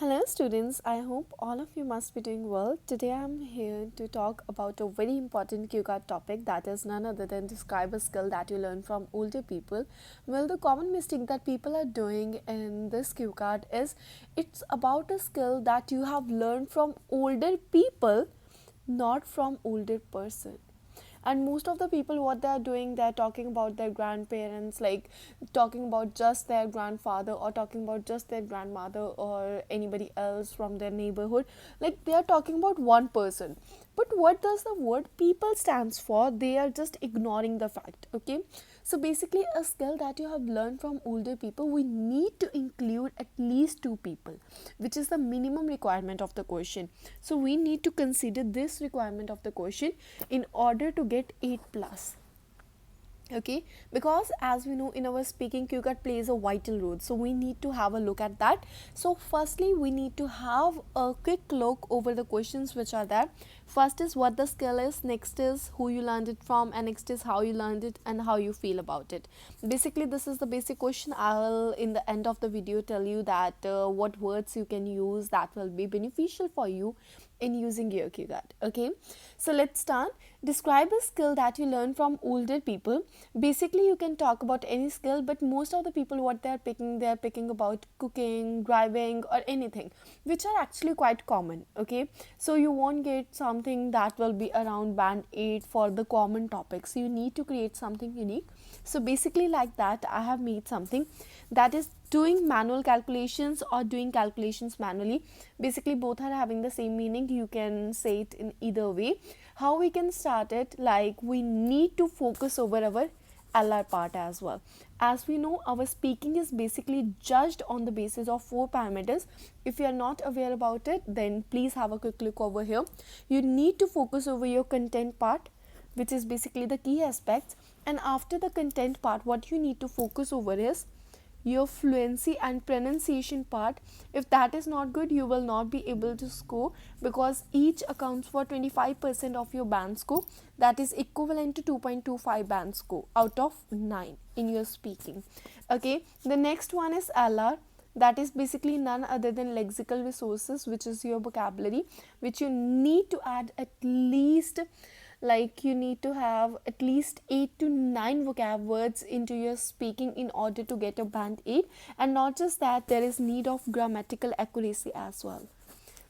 Hello students, I hope all of you must be doing well. Today I am here to talk about a very important QCAT topic, that is none other than describe a skill that you learn from older people. Well, the common mistake that people are doing in this QCAT is it's about a skill that you have learned from older people, not from older person. And most of the people, what they are doing, they're talking about their grandparents, like talking about just their grandfather or talking about just their grandmother or anybody else from their neighborhood, like they are talking about one person. But what does the word people stands for? They are just ignoring the fact. Okay, so basically a skill that you have learned from older people, we need to include at least two people, which is the minimum requirement of the question. So we need to consider this requirement of the question in order to get 8 plus. Okay, because as we know, in our speaking, QCAT plays a vital role, so we need to have a look at that. So firstly, we need to have a quick look over the questions which are there. First is what the skill is, next is who you learned it from, and next is how you learned it and how you feel about it. Basically, this is the basic question. I'll in the end of the video tell you that what words you can use that will be beneficial for you in using your QCAT. Okay, so let's start. Describe a skill that you learn from older people. Basically, you can talk about any skill, but most of the people, what they're picking about cooking, driving, or anything, which are actually quite common. Okay, so you won't get something that will be around band 8 for the common topics. You need to create something unique. So basically, like that, I have made something that is doing manual calculations or doing calculations manually. Basically, both are having the same meaning. You can say it in either way. How we can start it, like we need to focus over our LR part as well. As we know, our speaking is basically judged on the basis of 4 parameters. If you are not aware about it, then please have a quick look over here. You need to focus over your content part, which is basically the key aspects. And after the content part, what you need to focus over is your fluency and pronunciation part. If that is not good, you will not be able to score, because each accounts for 25% of your band score, that is equivalent to 2.25 band score out of 9 in your speaking. Okay, the next one is LR. That is basically none other than lexical resources, which is your vocabulary, which you need to add at least, like you need to have at least 8 to 9 vocab words into your speaking in order to get a band 8. And not just that, there is need of grammatical accuracy as well.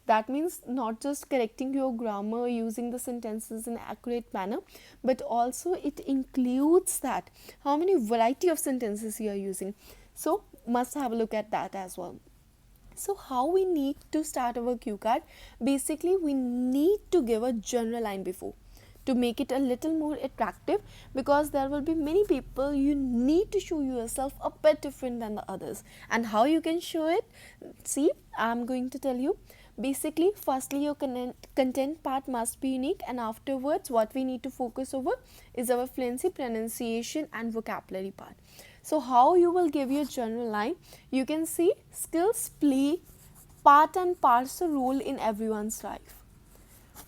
That means not just correcting your grammar, using the sentences in an accurate manner, but also it includes that how many variety of sentences you are using. So must have a look at that as well. So how we need to start our QCAT? Basically, we need to give a general line before to make it a little more attractive, because there will be many people. You need to show yourself a bit different than the others. And how you can show it? See, I'm going to tell you. Basically, firstly, your content part must be unique, and afterwards what we need to focus over is our fluency, pronunciation and vocabulary part. So how you will give your general line? You can see skills play part and parcel role in everyone's life.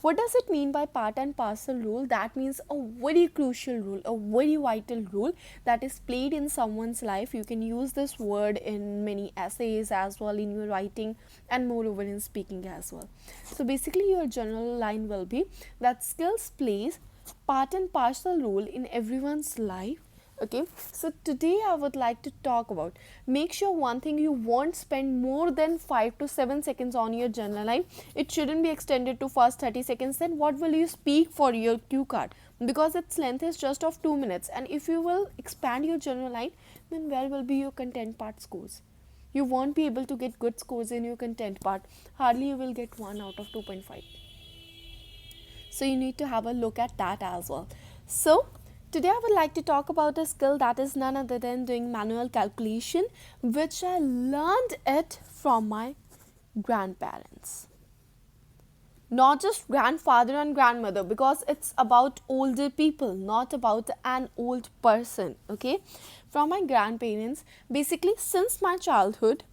What does it mean by part and parcel role? That means a very crucial role, a very vital role that is played in someone's life. You can use this word in many essays as well, in your writing, and moreover in speaking as well. So basically, your general line will be that skills plays part and parcel role in everyone's life. Okay, so today I would like to talk about, make sure one thing, you won't spend more than 5 to 7 seconds on your general line. It shouldn't be extended to first 30 seconds. Then what will you speak for your cue card? Because its length is just of 2 minutes, and if you will expand your general line, then where will be your content part scores? You won't be able to get good scores in your content part. Hardly you will get 1 out of 2.5. So you need to have a look at that as well. So today I would like to talk about a skill that is none other than doing manual calculation, which I learned it from my grandparents. Not just grandfather and grandmother, because it's about older people, not about an old person. Okay, from my grandparents. Basically, since my childhood,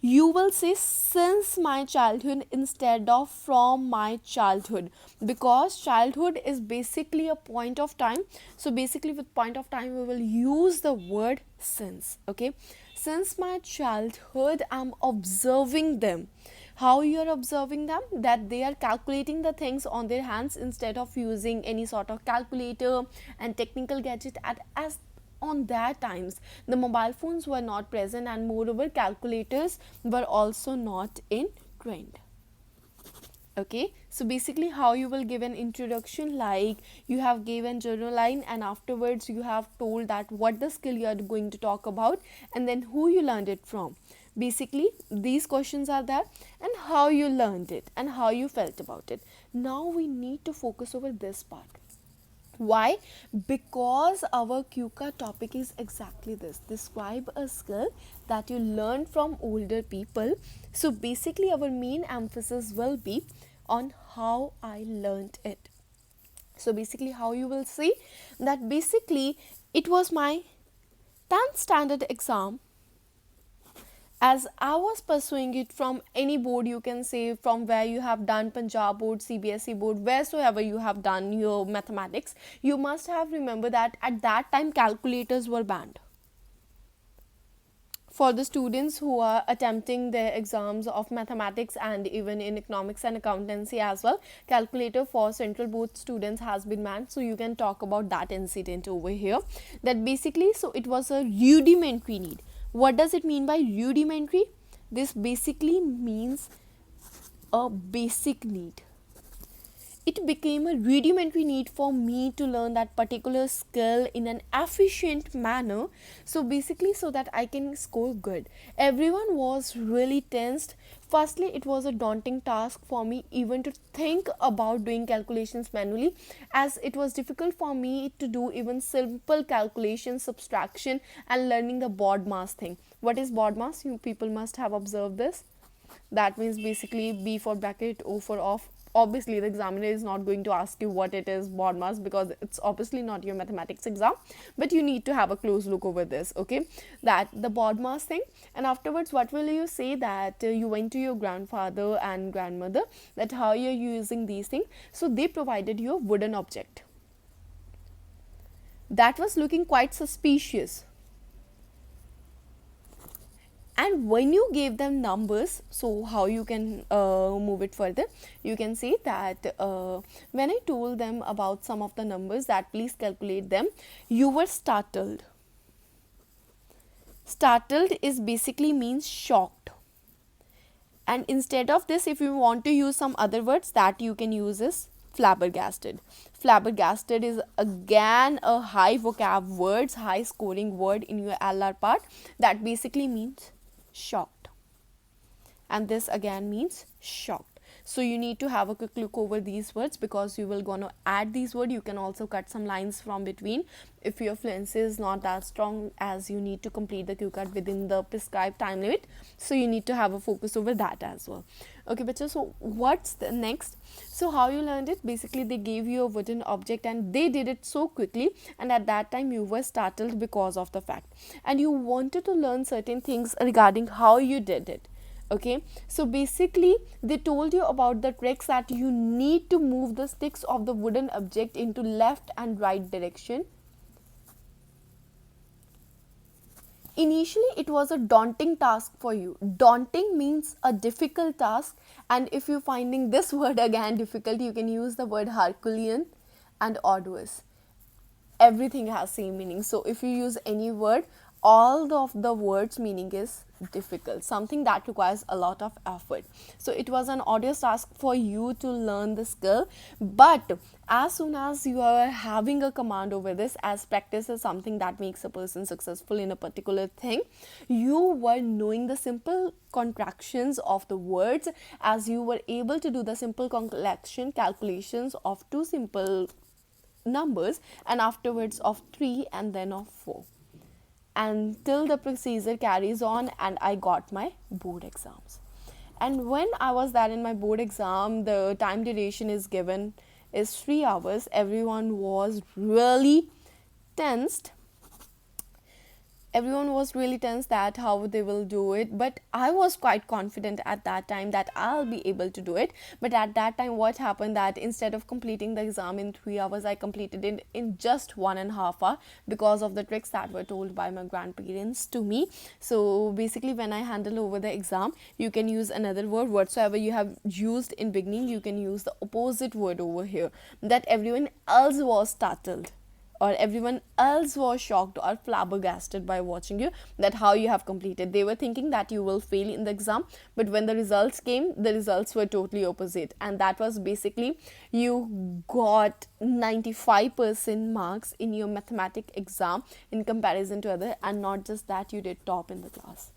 you will say since my childhood instead of from my childhood, because childhood is basically a point of time. So basically, with point of time, we will use the word since. Okay, since my childhood, I'm observing them. How you are observing them, that they are calculating the things on their hands instead of using any sort of calculator and technical gadget at as on that times the mobile phones were not present, and moreover calculators were also not in trend. Okay, so basically how you will give an introduction, like you have given general line and afterwards you have told that what the skill you are going to talk about and then who you learned it from. Basically these questions are there, and how you learned it and how you felt about it. Now we need to focus over this part. Why? Because our QCA topic is exactly this: describe a skill that you learn from older people. So basically our main emphasis will be on how I learned it. So basically how you will see that basically it was my 10th standard exam. As I was pursuing it from any board, you can say from where you have done Punjab board, CBSE board, wheresoever you have done your mathematics, you must have remembered that at that time calculators were banned. For the students who are attempting their exams of mathematics and even in economics and accountancy as well, calculator for central board students has been banned. So you can talk about that incident over here, that basically so it was a rudimentary need. What does it mean by rudimentary? This basically means a basic need. It became a rudimentary need for me to learn that particular skill in an efficient manner. So basically so that I can score good. Everyone was really tensed. Firstly, it was a daunting task for me even to think about doing calculations manually, as it was difficult for me to do even simple calculations, subtraction and learning the board mass thing. What is board mass? You people must have observed this. That means basically B for bracket, O for off. Obviously the examiner is not going to ask you what it is board mass, because it's obviously not your mathematics exam, but you need to have a close look over this. Okay, that the board mass thing. And afterwards what will you say, that you went to your grandfather and grandmother, that how you're using these things. So they provided you a wooden object that was looking quite suspicious. And when you gave them numbers, so how you can move it further, you can say that when I told them about some of the numbers, that please calculate them, you were startled. Startled is basically means shocked. And instead of this, if you want to use some other words, that you can use is flabbergasted. Flabbergasted is again a high vocab words, high scoring word in your LR part, that basically means shocked. And this again means shocked. So you need to have a quick look over these words, because you will gonna add these words. You can also cut some lines from between if your fluency is not that strong, as you need to complete the QCAT within the prescribed time limit. So you need to have a focus over that as well. Okay, bacha, so what's the next? So how you learned it? Basically they gave you a wooden object and they did it so quickly, and at that time you were startled because of the fact, and you wanted to learn certain things regarding how you did it. Okay, so basically they told you about the tricks, that you need to move the sticks of the wooden object into left and right direction. Initially it was a daunting task for you. Daunting means a difficult task, and if you're finding this word again difficult, you can use the word Herculean and arduous. Everything has same meaning. So if you use any word, all of the words meaning is difficult, something that requires a lot of effort. So it was an arduous task for you to learn the skill, but as soon as you are having a command over this, as practice is something that makes a person successful in a particular thing, you were knowing the simple contractions of the words, as you were able to do the simple calculations of two simple numbers, and afterwards of 3 and then of 4, until the procedure carries on and I got my board exams. And when I was there in my board exam, the time duration is given is 3 hours. Everyone was really tensed. everyone was really tense that how they will do it, but I was quite confident at that time that I'll be able to do it. But at that time what happened, that instead of completing the exam in 3 hours, I completed it in just 1.5 hour, because of the tricks that were told by my grandparents to me. So basically, when I handle over the exam, you can use another word whatsoever you have used in beginning, you can use the opposite word over here, that everyone else was startled, or everyone else was shocked or flabbergasted by watching you, that how you have completed. They were thinking that you will fail in the exam, but when the results came, the results were totally opposite, and that was basically you got 95% marks in your mathematic exam in comparison to other, and not just that, you did top in the class.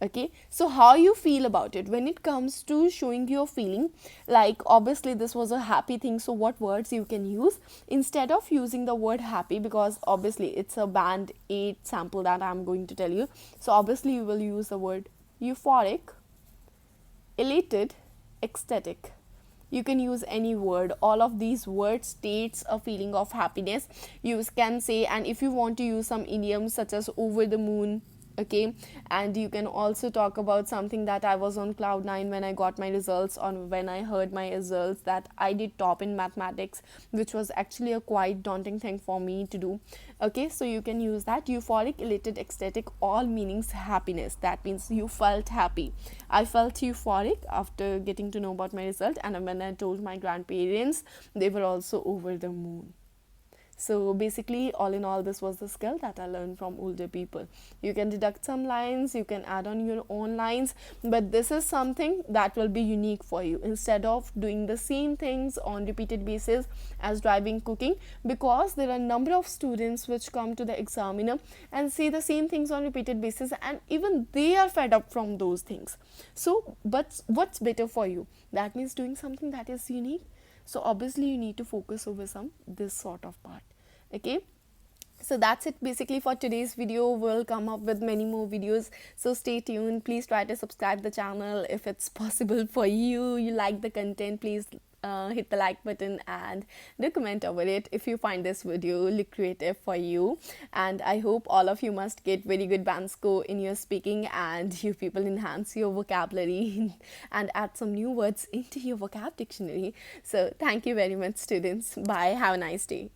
Okay, so how you feel about it when it comes to showing your feeling, like obviously this was a happy thing, so what words you can use instead of using the word happy, because obviously it's a band 8 sample that I'm going to tell you. So obviously you will use the word euphoric, elated, ecstatic. You can use any word. All of these words states a feeling of happiness. You can say, and if you want to use some idioms such as over the moon, okay, and you can also talk about something that I was on cloud 9 when I got my results, on when I heard my results that I did top in mathematics, which was actually a quite daunting thing for me to do. Okay, so you can use that. Euphoric, elated, ecstatic, all meanings happiness. That means you felt happy. I felt euphoric after getting to know about my result, and when I told my grandparents, they were also over the moon. So basically, all in all, this was the skill that I learned from older people. You can deduct some lines, you can add on your own lines, but this is something that will be unique for you, instead of doing the same things on repeated basis as driving, cooking, because there are a number of students which come to the examiner and say the same things on repeated basis, and even they are fed up from those things. So but what's better for you? That means doing something that is unique. So obviously you need to focus over some this sort of part. Okay, so that's it basically for today's video. We'll come up with many more videos, so stay tuned. Please try to subscribe the channel if it's possible for you. You like the content, please hit the like button and do comment over it if you find this video lucrative for you. And I hope all of you must get very good band score in your speaking, and you people enhance your vocabulary and add some new words into your vocab dictionary. So thank you very much, students. Bye, have a nice day.